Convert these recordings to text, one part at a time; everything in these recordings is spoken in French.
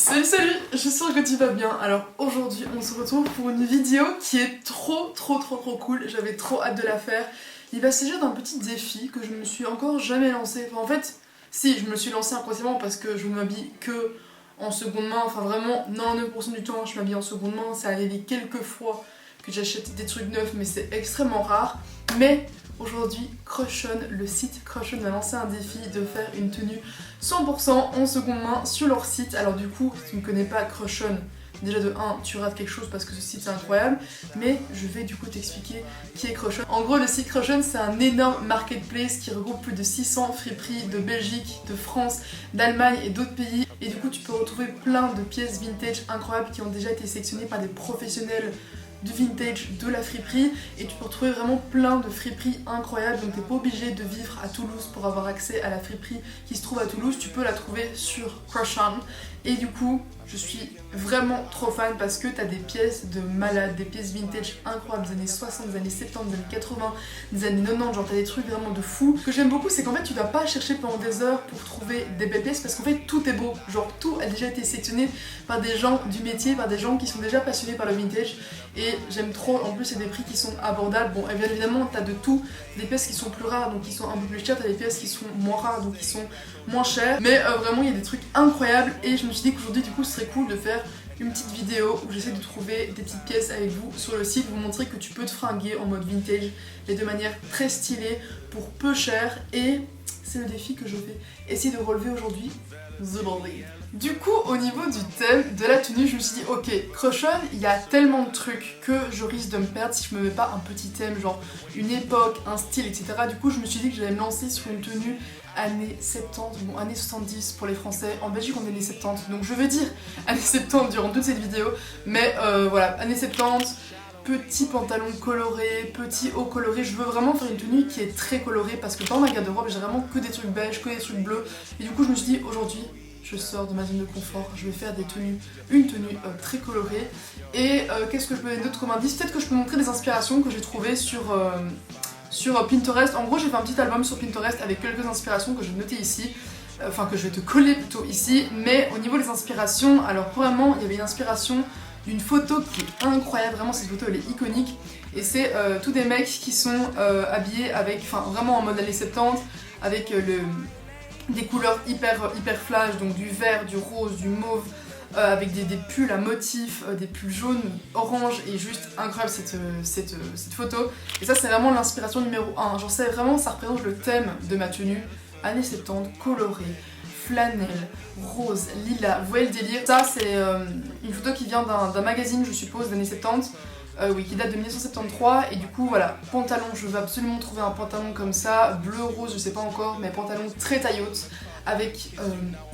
Salut, j'espère que tu vas bien. Alors aujourd'hui on se retrouve pour une vidéo qui est trop cool. J'avais trop hâte de la faire. Il va s'agir d'un petit défi que je me suis encore jamais lancé. Enfin, en fait, si, je me suis lancé inconsciemment parce que je ne m'habille que en seconde main. Enfin vraiment, 99% du temps je m'habille en seconde main. Ça arrive quelques fois que j'achète des trucs neufs, mais c'est extrêmement rare. Mais aujourd'hui, Crushon, le site Crushon a lancé un défi de faire une tenue 100% en seconde main sur leur site. Alors du coup, si tu ne connais pas Crushon, déjà de 1, tu rates quelque chose parce que ce site c'est incroyable, mais je vais du coup t'expliquer qui est Crushon. En gros, le site Crushon, c'est un énorme marketplace qui regroupe plus de 600 friperies de Belgique, de France, d'Allemagne et d'autres pays. Et du coup, tu peux retrouver plein de pièces vintage incroyables qui ont déjà été sélectionnées par des professionnels du vintage, de la friperie, et tu peux retrouver vraiment plein de friperies incroyables. Donc t'es pas obligé de vivre à Toulouse pour avoir accès à la friperie qui se trouve à Toulouse, tu peux la trouver sur Crushon. Et du coup, je suis vraiment trop fan parce que t'as des pièces de malades, des pièces vintage incroyables des années 60, des années 70, des années 80, des années 90, genre t'as des trucs vraiment de fou. Ce que j'aime beaucoup, c'est qu'en fait tu vas pas chercher pendant des heures pour trouver des belles pièces parce qu'en fait tout est beau, genre tout a déjà été sélectionné par des gens du métier, par des gens qui sont déjà passionnés par le vintage. Et j'aime trop, en plus c'est des prix qui sont abordables. Bon, et bien évidemment t'as de tout, des pièces qui sont plus rares donc qui sont un peu plus chères, t'as des pièces qui sont moins rares donc qui sont moins chères. Mais vraiment il y a des trucs incroyables et je me suis dit qu'aujourd'hui du coup ce serait cool de faire une petite vidéo où j'essaie de trouver des petites pièces avec vous sur le site, vous montrer que tu peux te fringuer en mode vintage mais de manière très stylée pour peu cher, et c'est le défi que je vais essayer de relever aujourd'hui. Du coup, au niveau du thème de la tenue, je me suis dit ok, Crushon, il y a tellement de trucs que je risque de me perdre si je me mets pas un petit thème, genre une époque, un style, etc. Du coup, je me suis dit que j'allais me lancer sur une tenue années 70, bon années 70 pour les Français, en Belgique on est années 70, donc je vais dire années 70 durant toute cette vidéo, mais voilà, années 70, petit pantalon coloré, petit haut coloré. Je veux vraiment faire une tenue qui est très colorée parce que dans ma garde-robe j'ai vraiment que des trucs beige, que des trucs bleus, et du coup je me suis dit aujourd'hui je sors de ma zone de confort, je vais faire une tenue très colorée. Et qu'est-ce que je peux donner d'autre comme indice? Peut-être que je peux montrer des inspirations que j'ai trouvées sur Pinterest. En gros, j'ai fait un petit album sur Pinterest avec quelques inspirations que je vais noter ici, enfin que je vais te coller plutôt ici. Mais au niveau des inspirations, alors vraiment il y avait une inspiration d'une photo qui est incroyable, vraiment cette photo elle est iconique, et c'est tous des mecs qui sont habillés avec, enfin vraiment en mode années 70, avec des couleurs hyper flash, donc du vert, du rose, du mauve, avec des pulls à motifs, des pulls jaunes, orange, et juste incroyable cette photo. Et ça c'est vraiment l'inspiration numéro 1, genre c'est vraiment, ça représente le thème de ma tenue, années 70, coloré, flanelle, rose, lilas, vous voyez le délire. Ça c'est une photo qui vient d'un magazine je suppose d'années 70, oui, qui date de 1973, et du coup voilà, pantalon, je veux absolument trouver un pantalon comme ça, bleu, rose, je sais pas encore, mais pantalon très taille haute, avec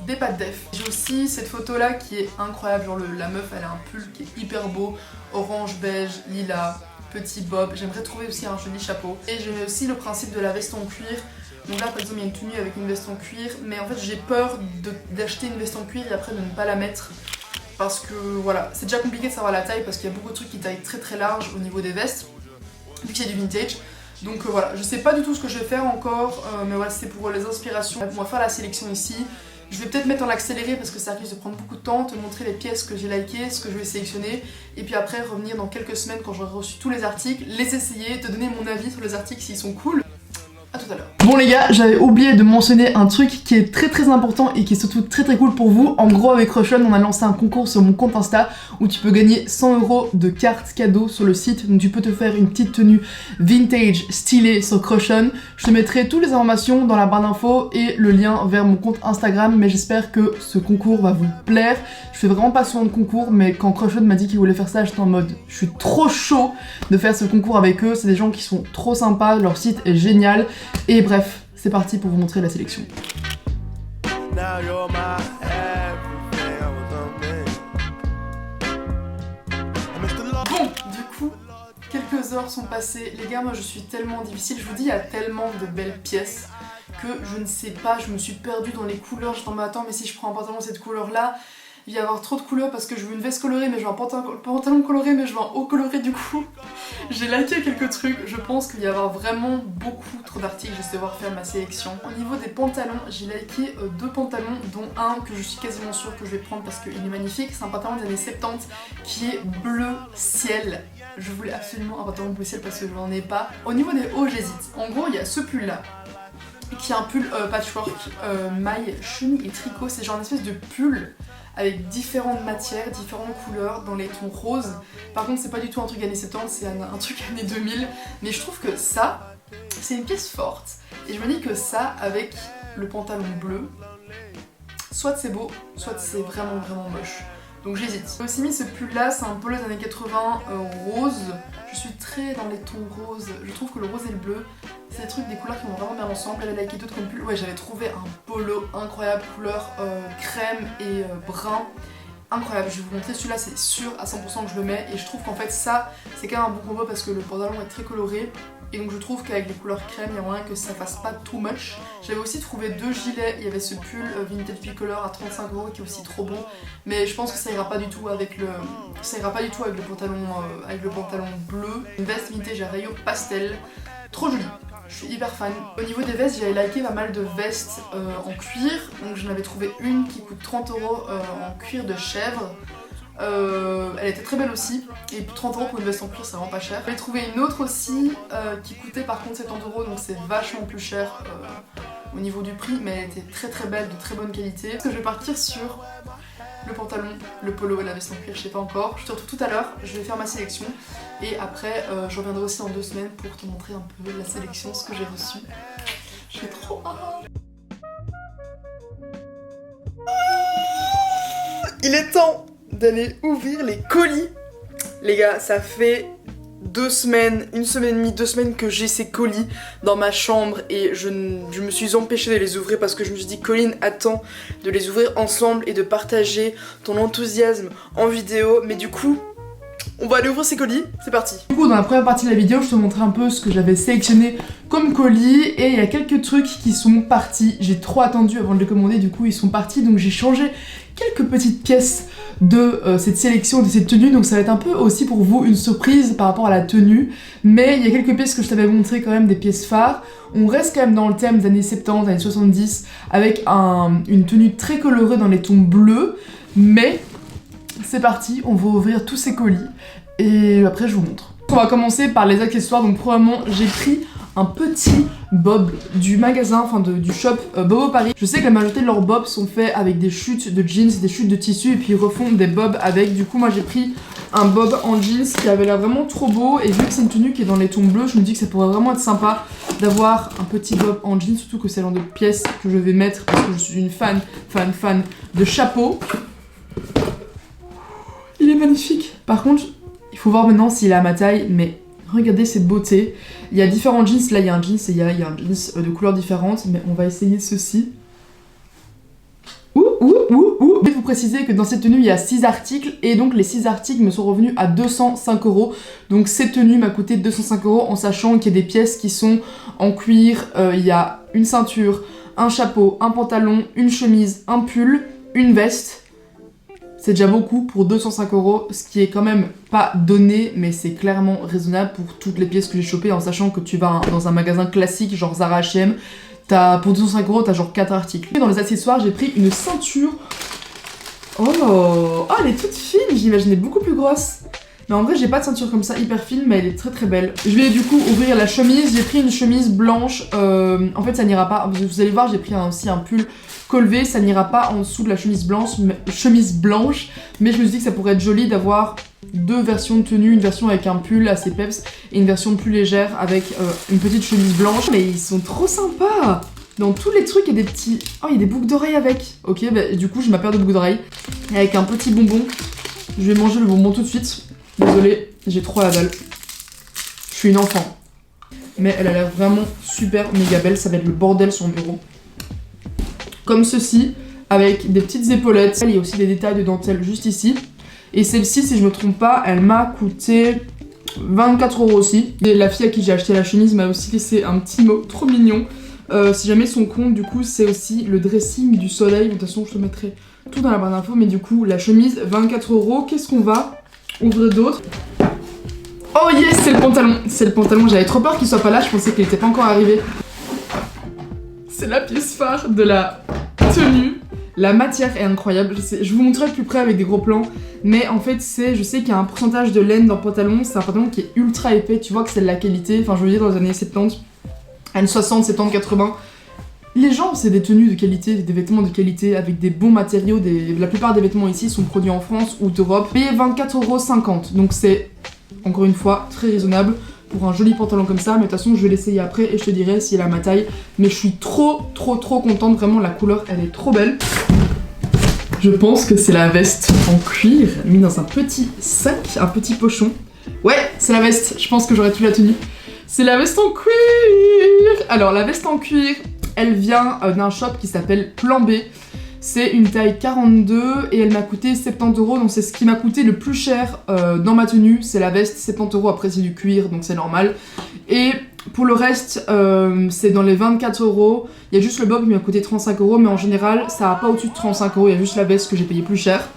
des pattes def. J'ai aussi cette photo là qui est incroyable, genre la meuf elle a un pull qui est hyper beau, orange, beige, lilas, petit bob, j'aimerais trouver aussi un joli chapeau. Et j'aimais aussi le principe de la veste en cuir. Donc là par exemple il y a une tenue avec une veste en cuir, mais en fait j'ai peur d'acheter une veste en cuir et après de ne pas la mettre. Parce que voilà, c'est déjà compliqué de savoir la taille parce qu'il y a beaucoup de trucs qui taillent très large au niveau des vestes, vu qu'il y a du vintage. Donc voilà, je sais pas du tout ce que je vais faire encore, mais voilà, c'est pour les inspirations. On va faire la sélection ici. Je vais peut-être mettre en accéléré parce que ça risque de prendre beaucoup de temps, te montrer les pièces que j'ai likées, ce que je vais sélectionner, et puis après revenir dans quelques semaines quand j'aurai reçu tous les articles, les essayer, te donner mon avis sur les articles s'ils sont cool. A tout à l'heure. Bon les gars, j'avais oublié de mentionner un truc qui est très important et qui est surtout très cool pour vous. En gros avec Crushon, on a lancé un concours sur mon compte Insta où tu peux gagner 100 € de cartes cadeaux sur le site. Donc tu peux te faire une petite tenue vintage stylée sur Crushon. Je te mettrai toutes les informations dans la barre d'infos et le lien vers mon compte Instagram, mais j'espère que ce concours va vous plaire. Je fais vraiment pas souvent de concours, mais quand Crushon m'a dit qu'il voulait faire ça, j'étais en mode je suis trop chaud de faire ce concours avec eux. C'est des gens qui sont trop sympas, leur site est génial. Et bref, c'est parti pour vous montrer la sélection. Bon, du coup, quelques heures sont passées. Les gars, moi je suis tellement difficile. Je vous dis, il y a tellement de belles pièces que je ne sais pas, je me suis perdue dans les couleurs. Je t'en attends, mais si je prends un pantalon de cette couleur-là, il va y avoir trop de couleurs parce que je veux une veste colorée mais je veux un pantalon coloré mais je veux un haut coloré du coup. J'ai liké quelques trucs, je pense qu'il va y avoir vraiment beaucoup trop d'articles, je vais devoir faire ma sélection. Au niveau des pantalons, j'ai liké 2 pantalons dont un que je suis quasiment sûre que je vais prendre parce qu'il est magnifique. C'est un pantalon des années 70 qui est bleu ciel. Je voulais absolument un pantalon bleu ciel parce que je n'en ai pas. Au niveau des hauts, j'hésite. En gros, il y a ce pull là qui est un pull patchwork, maille, chenille et tricot. C'est genre une espèce de pull avec différentes matières, différentes couleurs dans les tons roses. Par contre c'est pas du tout un truc années 70, c'est un truc années 2000. Mais je trouve que ça, c'est une pièce forte. Et je me dis que ça, avec le pantalon bleu, soit c'est beau, soit c'est vraiment moche. Donc j'hésite. J'ai aussi mis ce pull là, c'est un polo des années 80 rose. Je suis très dans les tons roses. Je trouve que le rose et le bleu, c'est des trucs, des couleurs qui vont vraiment bien ensemble. J'avais liké d'autres comme pull. Ouais, j'avais trouvé un polo incroyable, couleur crème et brun. Incroyable, je vais vous montrer celui-là, c'est sûr à 100% que je le mets. Et je trouve qu'en fait ça, c'est quand même un bon combo parce que le pantalon est très coloré. Et donc je trouve qu'avec les couleurs crème, il y a moyen que ça fasse pas too much. J'avais aussi trouvé 2 gilets, il y avait ce pull Vintage Bicolor à 35 € qui est aussi trop bon. Mais je pense que ça ira pas du tout avec le, pantalon bleu. Une veste vintage à rayures pastel, trop jolie. Je suis hyper fan. Au niveau des vestes, j'avais liké pas mal de vestes en cuir. Donc j'en avais trouvé une qui coûte 30 € en cuir de chèvre. Elle était très belle aussi, et 30 € pour une veste en cuir c'est vraiment pas cher. J'avais trouvé une autre aussi qui coûtait par contre 70 €, donc c'est vachement plus cher au niveau du prix, mais elle était très belle, de très bonne qualité. Parce que je vais partir sur le pantalon, le polo et la veste en cuir, je sais pas encore. Je te retrouve tout à l'heure, je vais faire ma sélection et après je reviendrai aussi dans 2 semaines pour te montrer un peu la sélection, ce que j'ai reçu. J'ai trop hâte. Il est temps d'aller ouvrir les colis. Les gars, ça fait 2 semaines, 1 semaine et demie, 2 semaines que j'ai ces colis dans ma chambre et je me suis empêchée de les ouvrir parce que je me suis dit Colline, attends de les ouvrir ensemble et de partager ton enthousiasme en vidéo. Mais du coup, on va aller ouvrir ces colis, c'est parti. Du coup, dans la première partie de la vidéo, je te montrais un peu ce que j'avais sélectionné comme colis et il y a quelques trucs qui sont partis. J'ai trop attendu avant de les commander, du coup ils sont partis, donc j'ai changé quelques petites pièces de cette sélection, de cette tenue, donc ça va être un peu aussi pour vous une surprise par rapport à la tenue, mais il y a quelques pièces que je t'avais montré quand même, des pièces phares. On reste quand même dans le thème des années 70, années 70, avec une tenue très colorée dans les tons bleus, mais c'est parti, on va ouvrir tous ces colis et après je vous montre. On va commencer par les accessoires, donc probablement j'ai pris un petit bob du magasin, enfin du shop Bobo Paris. Je sais que la majorité de leurs bobs sont faits avec des chutes de jeans, des chutes de tissu et puis ils refont des bobs avec. Du coup moi j'ai pris un bob en jeans qui avait l'air vraiment trop beau et vu que c'est une tenue qui est dans les tons bleus, je me dis que ça pourrait vraiment être sympa d'avoir un petit bob en jeans, surtout que c'est le genre de pièce que je vais mettre parce que je suis une fan de chapeau. Il est magnifique. Par contre, il faut voir maintenant s'il est à ma taille, mais regardez cette beauté. Il y a différents jeans, là il y a un jeans et il y a un jeans de couleurs différentes, mais on va essayer ceci. Je vais vous préciser que dans cette tenue il y a 6 articles et donc les 6 articles me sont revenus à 205 €. Donc cette tenue m'a coûté 205 € en sachant qu'il y a des pièces qui sont en cuir. Il y a une ceinture, un chapeau, un pantalon, une chemise, un pull, une veste. C'est déjà beaucoup pour 205 €, ce qui est quand même pas donné, mais c'est clairement raisonnable pour toutes les pièces que j'ai chopées, en sachant que tu vas dans un magasin classique, genre Zara, H&M, pour 205 €, t'as genre 4 articles. Dans les accessoires, j'ai pris une ceinture. Oh, elle est toute fine, j'imaginais beaucoup plus grosse. Mais en vrai, j'ai pas de ceinture comme ça hyper fine, mais elle est très belle. Je vais du coup ouvrir la chemise. J'ai pris une chemise blanche. En fait, ça n'ira pas. Vous allez voir, j'ai pris aussi un pull col V. Ça n'ira pas en dessous de la chemise blanche. Mais je me suis dit que ça pourrait être joli d'avoir 2 versions de tenue. Une version avec un pull assez peps et une version plus légère avec une petite chemise blanche. Mais ils sont trop sympas. Dans tous les trucs, il y a des petits... Oh, il y a des boucles d'oreilles avec. Ok, bah du coup, j'ai ma paire de boucles d'oreilles. Avec un petit bonbon. Je vais manger le bonbon tout de suite. Désolée, j'ai trop la dalle. Je suis une enfant. Mais elle a l'air vraiment super méga belle. Ça va être le bordel sur mon bureau. Comme ceci, avec des petites épaulettes. Il y a aussi des détails de dentelle juste ici. Et celle-ci, si je me trompe pas, elle m'a coûté 24 € aussi. Et la fille à qui j'ai acheté la chemise m'a aussi laissé un petit mot trop mignon. Si jamais son compte, du coup, c'est aussi le dressing du soleil. De toute façon, je te mettrai tout dans la barre d'infos, mais du coup, la chemise, 24 €. Qu'est-ce qu'on va ouvrir d'autre? Oh yes, c'est le pantalon. C'est le pantalon, j'avais trop peur qu'il soit pas là, je pensais qu'il était pas encore arrivé. C'est la pièce phare de la tenue. La matière est incroyable, je vous montrerai de plus près avec des gros plans, mais en fait je sais qu'il y a un pourcentage de laine dans le pantalon, c'est un pantalon qui est ultra épais, tu vois que c'est de la qualité, enfin je veux dire dans les années 70, années 60, 70, 80, les gens c'est des tenues de qualité, des vêtements de qualité avec des bons matériaux, la plupart des vêtements ici sont produits en France ou d'Europe, payés 24,50 €, donc c'est encore une fois très raisonnable pour un joli pantalon comme ça, mais de toute façon je vais l'essayer après et je te dirai si elle a ma taille, mais je suis trop contente, vraiment la couleur elle est trop belle. Je pense que c'est la veste en cuir, mise dans un petit sac, un petit pochon. Ouais, c'est la veste, je pense que j'aurais tout la tenue. C'est la veste en cuir. Alors la veste en cuir, elle vient d'un shop qui s'appelle Plan B. C'est une taille 42 et elle m'a coûté 70 €, donc c'est ce qui m'a coûté le plus cher dans ma tenue, c'est la veste, 70 €, après c'est du cuir, donc c'est normal. Et pour le reste, c'est dans les 24 €, il y a juste le bob qui m'a coûté 35 €, mais en général, ça va pas au-dessus de 35 €, il y a juste la veste que j'ai payé plus cher.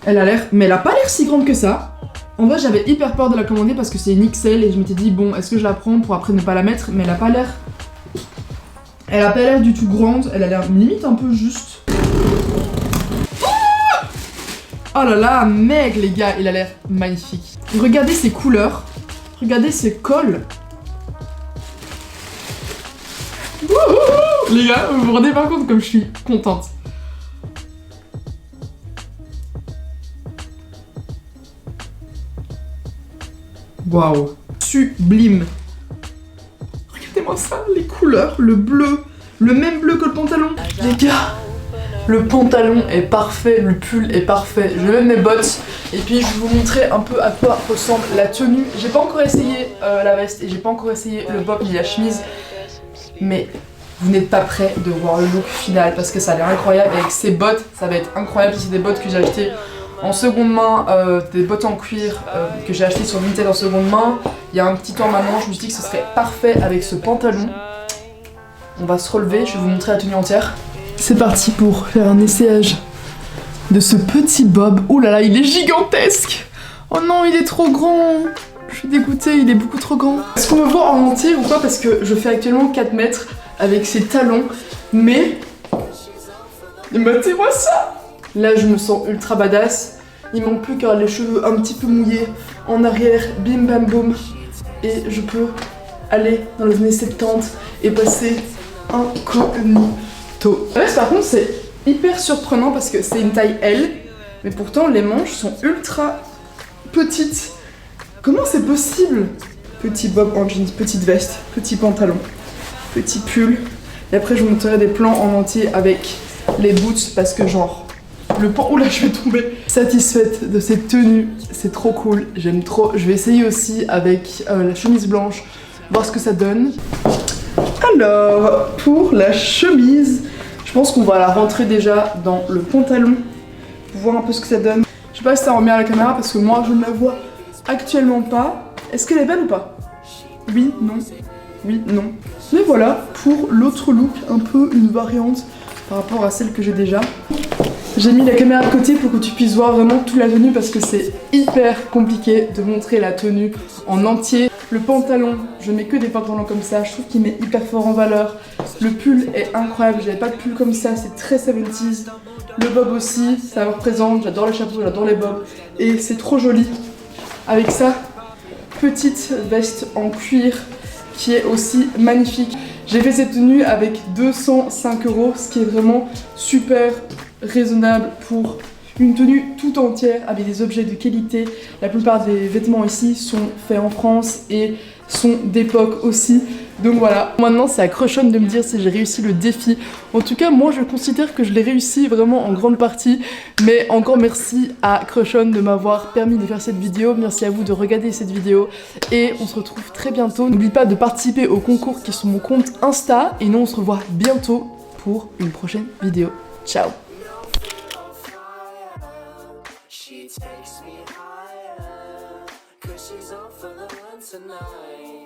Elle a l'air, mais elle a pas l'air si grande que ça. En vrai, j'avais hyper peur de la commander parce que c'est une XL et je m'étais dit, bon, est-ce que je la prends pour après ne pas la mettre, mais elle a pas l'air... Elle a pas l'air du tout grande, elle a l'air limite un peu juste. Oh là là, mec les gars, il a l'air magnifique. Regardez ses couleurs, regardez ses cols. Les gars, vous vous rendez pas compte comme je suis contente. Waouh, sublime. Regardez-moi ça, les couleurs, le bleu, le même bleu que le pantalon. Les gars, le pantalon est parfait, le pull est parfait. Je vais mettre mes bottes et puis je vais vous montrer un peu à quoi ressemble la tenue. J'ai pas encore essayé la veste et j'ai pas encore essayé le bob ni la chemise, mais vous n'êtes pas prêts de voir le look final parce que ça a l'air incroyable. Avec ces bottes, ça va être incroyable. C'est des bottes que j'ai achetées en seconde main, des bottes en cuir que j'ai achetées sur Vinted en seconde main. Il y a un petit temps maintenant, je me suis dit que ce serait parfait avec ce pantalon. On va se relever, je vais vous montrer la tenue entière. C'est parti pour faire un essayage de ce petit bob. Oh là là, il est gigantesque. Oh non, il est trop grand. Je suis dégoûtée, il est beaucoup trop grand. Est-ce qu'on me voit en entier ou quoi? Parce que je fais actuellement 4 mètres avec ces talons. Mais... matez-moi ça. Là, je me sens ultra badass. Il manque plus qu'à les cheveux un petit peu mouillés en arrière, bim bam boum. Et je peux aller dans les années 70 et passer incognito. La veste par contre c'est hyper surprenant parce que c'est une taille L, mais pourtant les manches sont ultra petites. Comment c'est possible? Petit bob en jeans, petite veste, petit pantalon, petit pull. Et après je vous montrerai des plans en entier avec les boots parce que genre... le pan, oula je vais tomber. Satisfaite de cette tenue, c'est trop cool, j'aime trop. Je vais essayer aussi avec la chemise blanche, voir ce que ça donne. Alors, pour la chemise, je pense qu'on va la rentrer déjà dans le pantalon, pour voir un peu ce que ça donne. Je sais pas si ça rend bien à la caméra parce que moi je ne la vois actuellement pas. Est-ce qu'elle est belle ou pas? Oui, non, oui, non. Mais voilà, pour l'autre look, un peu une variante par rapport à celle que j'ai déjà. J'ai mis la caméra de côté pour que tu puisses voir vraiment toute la tenue parce que c'est hyper compliqué de montrer la tenue en entier. Le pantalon, je mets que des pantalons comme ça, je trouve qu'il met hyper fort en valeur. Le pull est incroyable, j'avais pas de pull comme ça, c'est très 70s. Le bob aussi, ça me représente, j'adore les chapeaux, j'adore les bobs. Et c'est trop joli. Avec ça, petite veste en cuir qui est aussi magnifique. J'ai fait cette tenue avec 205 €, ce qui est vraiment super raisonnable pour une tenue tout entière avec des objets de qualité. La plupart des vêtements ici sont faits en France et sont d'époque aussi. Donc voilà, maintenant c'est à Crushon de me dire si j'ai réussi le défi. En tout cas, moi je considère que je l'ai réussi vraiment en grande partie. Mais encore merci à Crushon de m'avoir permis de faire cette vidéo. Merci à vous de regarder cette vidéo. Et on se retrouve très bientôt. N'oublie pas de participer au concours qui est sur mon compte Insta. Et nous on se revoit bientôt pour une prochaine vidéo. Ciao! She takes me higher, 'cause she's all for the run tonight.